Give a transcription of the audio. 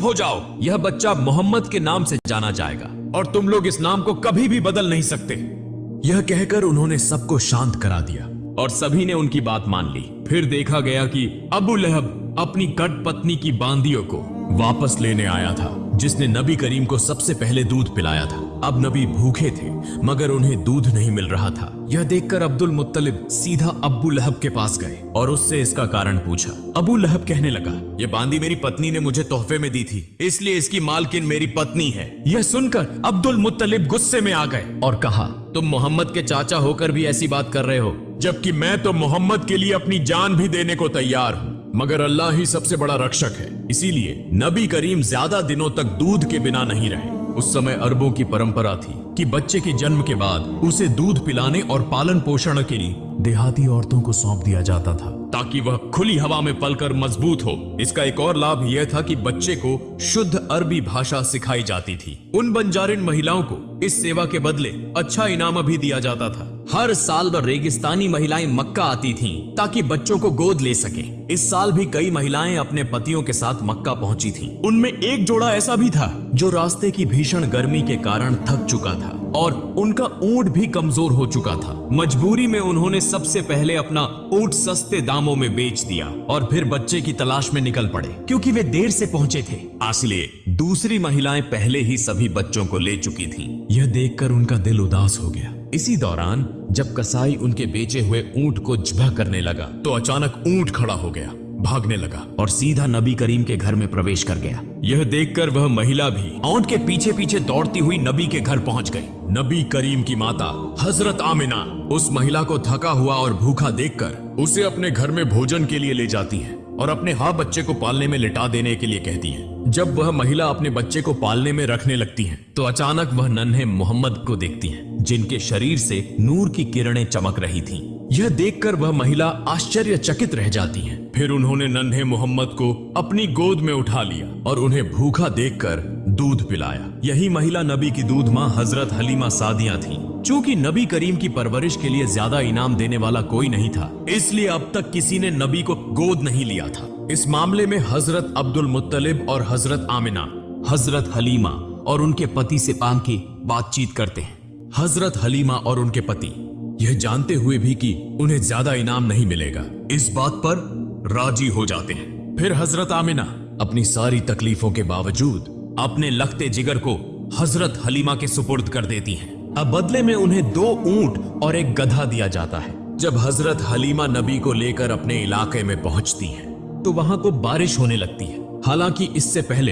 चुप हो जाओ, यह बच्चा मोहम्मद के नाम से जाना जाएगा और तुम लोग इस नाम को कभी भी बदल नहीं सकते। यह कहकर उन्होंने सबको शांत करा दिया और सभी ने उनकी बात मान ली। फिर देखा गया कि अबू लहब अपनी कट पत्नी की बांदियों को वापस लेने आया था, जिसने नबी करीम को सबसे पहले दूध पिलाया था। अब नबी भूखे थे मगर उन्हें दूध नहीं मिल रहा था। यह देखकर अब्दुल मुत्तलिब सीधा अबू लहब के पास गए और उससे इसका कारण पूछा। अबू लहब कहने लगा, यह बांदी मेरी पत्नी ने मुझे तोहफे में दी थी, इसलिए इसकी मालकिन मेरी पत्नी है। यह सुनकर अब्दुल मुत्तलिब गुस्से में आ गए और कहा, तुम मोहम्मद के चाचा होकर भी ऐसी बात कर रहे हो, जबकि मैं तो मोहम्मद के लिए अपनी जान भी देने को तैयार हूँ, मगर अल्लाह ही सबसे बड़ा रक्षक है। इसीलिए नबी करीम ज्यादा दिनों तक दूध के बिना नहीं रहे। उस समय अरबों की परंपरा थी कि बच्चे के जन्म के बाद उसे दूध पिलाने और पालन पोषण के लिए देहाती औरतों को सौंप दिया जाता था, ताकि वह खुली हवा में पलकर मजबूत हो। इसका एक और लाभ यह था कि बच्चे को शुद्ध अरबी भाषा सिखाई जाती थी। उन बंजारिन महिलाओं को इस सेवा के बदले अच्छा इनाम भी दिया जाता था। हर साल रेगिस्तानी महिलाएं मक्का आती थीं ताकि बच्चों को गोद ले सके। इस साल भी कई महिलाएं अपने पतियों के साथ मक्का पहुंची थीं। उनमें एक जोड़ा ऐसा भी था जो रास्ते की भीषण गर्मी के कारण थक चुका था और उनका ऊंट भी कमजोर हो चुका था। मजबूरी में उन्होंने सबसे पहले अपना ऊंट सस्ते दामों में बेच दिया और फिर बच्चे की तलाश में निकल पड़े, क्योंकि वे देर से पहुंचे थे। इसलिए दूसरी महिलाएं पहले ही सभी बच्चों को ले चुकी थीं। यह देखकर उनका दिल उदास हो गया। इसी दौरान जब कसाई उनके बेचे हुए ऊंट को ज़िबह करने लगा तो अचानक ऊंट खड़ा हो गया, भागने लगा और सीधा नबी करीम के घर में प्रवेश कर गया। यह देखकर वह महिला भी ऊंट के पीछे पीछे दौड़ती हुई नबी के घर पहुंच गई। नबी करीम की माता हजरत आमिना उस महिला को थका हुआ और भूखा देखकर उसे अपने घर में भोजन के लिए ले जाती है और अपने बच्चे को पालने में लिटा देने के लिए कहती है। जब वह महिला अपने बच्चे को पालने में रखने लगती है तो अचानक वह नन्हे मोहम्मद को देखती है, जिनके शरीर से नूर की किरणें चमक रही थीं। यह देखकर वह महिला आश्चर्यचकित रह जाती है। फिर उन्होंने नन्हे मोहम्मद को अपनी गोद में उठा लिया और उन्हें भूखा देखकर दूध पिलाया। यही महिला नबी की दूध माँ हजरत हलीमा सादिया थी। चूंकि नबी करीम की परवरिश के लिए ज्यादा इनाम देने वाला कोई नहीं था, इसलिए अब तक किसी ने नबी को गोद नहीं लिया था। इस मामले में हजरत अब्दुल मुत्तलिब और हजरत आमिना हजरत हलीमा और उनके पति से पाम की बातचीत करते हैं। हजरत हलीमा और उनके पति यह जानते हुए भी कि उन्हें ज्यादा इनाम नहीं मिलेगा, इस बात पर राजी हो जाते हैं। फिर हजरत आमिना अपनी सारी तकलीफों के बावजूद अपने लखते जिगर को हजरत हलीमा के सुपुर्द कर देती हैं। अब बदले में उन्हें 2 ऊंट और एक गधा दिया जाता है। जब हजरत हलीमा नबी को लेकर अपने इलाके में पहुंचती हैं, तो वहां को बारिश होने लगती है। हालांकि इससे पहले